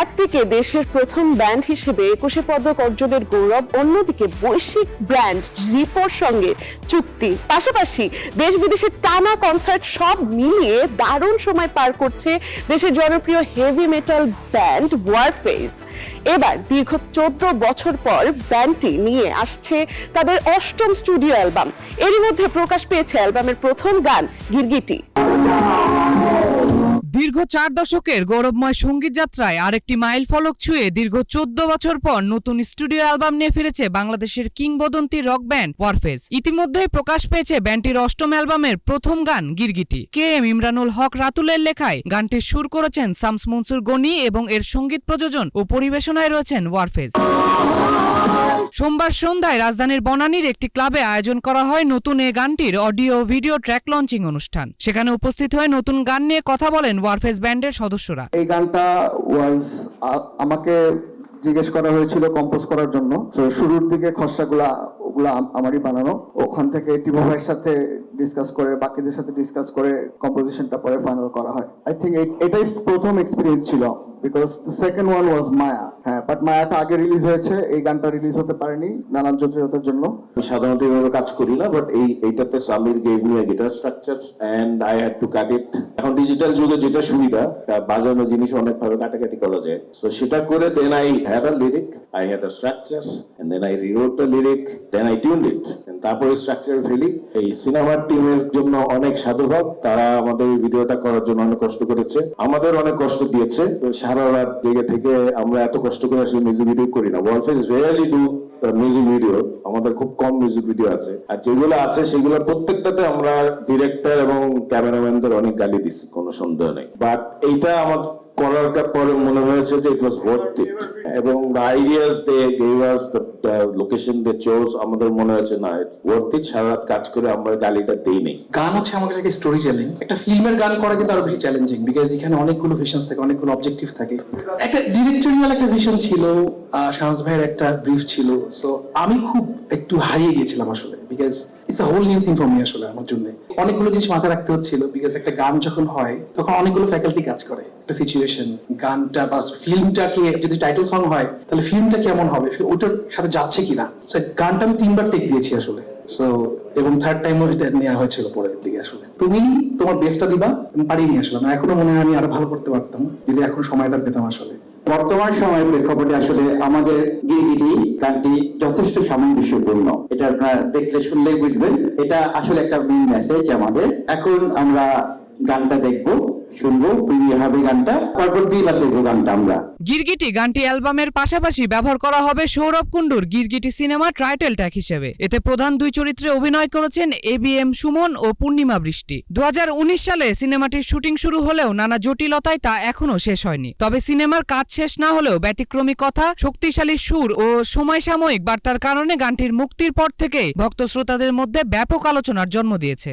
একদিকে দেশের প্রথম ব্যান্ড হিসেবে 21 পদক অর্জনের গৌরব, অন্যদিকে বৈশ্বিক ব্র্যান্ড জিপোর সঙ্গে চুক্তি, পাশাপাশি দেশ বিদেশের টানা কনসার্ট সব মিলিয়ে দারুণ সময় পার করছে দেশের জনপ্রিয় হেভি মেটাল ব্যান্ড ওয়ারফেজ। এবার দীর্ঘ 14 বছর পর ব্যান্ডটি নিয়ে আসছে তাদের 8ম স্টুডিও অ্যালবাম। এরই মধ্যে প্রকাশ পেয়েছে অ্যালবামের প্রথম গান গিরগিটি। দীর্ঘ 4 দশকের গৌরবময় সঙ্গীত যাত্রায় আরেকটি মাইল ফলক ছুঁয়ে দীর্ঘ 14 বছর পর নতুন স্টুডিও অ্যালবাম নিয়ে ফিরেছে বাংলাদেশের কিংবদন্তি রক ব্যান্ড ওয়ারফেজ। ইতিমধ্যেই প্রকাশ পেয়েছে ব্যান্ডটির 8ম অ্যালবামের প্রথম গান গিরগিটি। কে এম ইমরানুল হক রাতুলের লেখায় গানটির সুর করেছেন শামস মনসুর গনি এবং এর সঙ্গীত প্রযোজন ও পরিবেশনায় রয়েছেন ওয়ারফেজ। সোমবার সন্ধ্যায় রাজধানীর বনানীর একটি ক্লাবে আয়োজন করা হয় নতুন এ গানটির অডিও ভিডিও ট্র্যাক লঞ্চিং অনুষ্ঠান। সেখানে উপস্থিত হয়ে নতুন গান নিয়ে কথা বলেন ওয়ারফেজ ব্যান্ডের সদস্যরা। এই গানটা আমাকে জিজ্ঞেস করা হয়েছিল কম্পোজ করার জন্য। তো শুরুর দিকে খসড়াগুলো আমারই বানানো, ওখান থেকে টিমো ভাইয়ের সাথে ডিসকাস করে, বাকিদের সাথে ডিসকাস করে কম্পোজিশনটা পরে ফাইনাল করা হয়। আই থিঙ্ক এটাই প্রথম এক্সপিরিয়েন্স ছিল, because the second one was Maya. হ্যাঁ, বাট মায়াটা আগে রিলিজ হয়েছে, এই গানটা রিলিজ হতে পারেনি নানান জটিলতার জন্য। আমি সাধারণত এইভাবে কাজ করি না, বাট এইটাতে Samir gave me a guitar structure and I had to cut it. এখন ডিজিটাল যুগে যেটা সুবিধা, বাজানো জিনিস অনেকভাবে কাটাকাটি করা যায়, সো সেটা করে then I had a lyric, I had a structure and then I rewrote the lyric, then I tuned it, তারপরে স্ট্রাকচার ফেলি। এই সিনেমার টিমের জন্য অনেক সাধুবাদ, তারা আমাদের এই ভিডিওটা করার জন্য অনেক কষ্ট করেছে, আমাদের অনেক কষ্ট দিয়েছে। সারা রাত জেগে থেকে আমরা এত কষ্ট করে আসলে মিউজিক ভিডিও করি না। Warfaze really do music video, আমাদের খুব কম মিউজিক ভিডিও আছে, আর যেগুলো আছে সেগুলো প্রত্যেকটাতে আমরা ডিরেক্টর এবং ক্যামেরাম্যানদের অনেক গালি দিচ্ছি, কোনো সন্দেহ নেই। বাট এইটা আমার করার পরে মনে হয়েছে যে ইট ওয়াজ ওয়ার্থ ইট, এবং the ideas they gave us, the location they chose, আমাদের মনে হয়েছে না ইটস ওয়ার্থ ইট। সারা রাত কাজ করে আমরা গালিটা দেই নেই। গান হচ্ছে আমার কাছে স্টোরি টেলিং। একটা ফিল্মের গান করা কিন্তু আরো বেশি চ্যালেঞ্জিং, বিকজ এখানে অনেকগুলো ভিশনস থাকে, অনেকগুলো অবজেক্টিভ থাকে। একটা ডিরেক্টরিয়াল একটা ভিশন ছিল, শামস ভাইয়ের একটা ব্রিফ ছিল, সো আমি খুব একটু হারিয়ে গেছিলাম আসলে, because it's a whole new thing for me আসলে আমার জন্য। অনেকগুলো জিনিস মাথায় রাখতে হচ্ছিল, বিকজ একটা গান যখন হয় তখন অনেকগুলো ফ্যাকাল্টি কাজ করে। একটা সিচুয়েশন, গানটা বা ফিল্মটাকে যদি টাইটেল সং হয় তাহলে ফিল্মটা কেমন হবে, ওটার সাথে যাচ্ছে কিনা। সো গানটা আমি 3বার টেক দিয়েছি আসলে, সো এবং থার্ড টাইমও এটা নেওয়া হয়েছিল পরের দিকে। আসলে তুমি তোমার বেস্টটা দিবা, আমি পারিনি আসলে, না এখনো মনে হয় আমি আরো ভালো করতে পারতাম যদি এখন সময়টা পেতাম। আসলে বর্তমান সময়ের প্রেক্ষাপটে আসলে আমাদের গিরগিটি গানটি যথেষ্ট সামঞ্জস্যপূর্ণ। এটা আপনারা দেখলে শুনলেই বুঝবেন, এটা আসলে একটা মেইন মেসেজ আমাদের। এখন আমরা গানটা দেখবো, শুনবো, প্রিমিয়ার হবে গানটা, তারপর 2বার দেখবো গানটা আমরা। গিরগিটি গানটি অ্যালবামের পাশাপাশি ব্যবহার করা হবে সৌরভ কুণ্ডুর গিরগিটি সিনেমা টাইটেল ট্র্যাক হিসেবে। এতে প্রধান 2 চরিত্রে অভিনয় করেছেন ABM সুমন ও পূর্ণিমা বৃষ্টি। 2019 সালে সিনেমাটির শুটিং শুরু হলেও নানা জটিলতায় তা এখনো শেষ হয়নি। তবে সিনেমার কাজ শেষ না হলেও ব্যতিক্রমী কথা, শক্তিশালী সুর ও সমসাময়িক বার্তার কারণে গানটির মুক্তির পর থেকেই ভক্ত শ্রোতাদের মধ্যে ব্যাপক আলোচনার জন্ম দিয়েছে।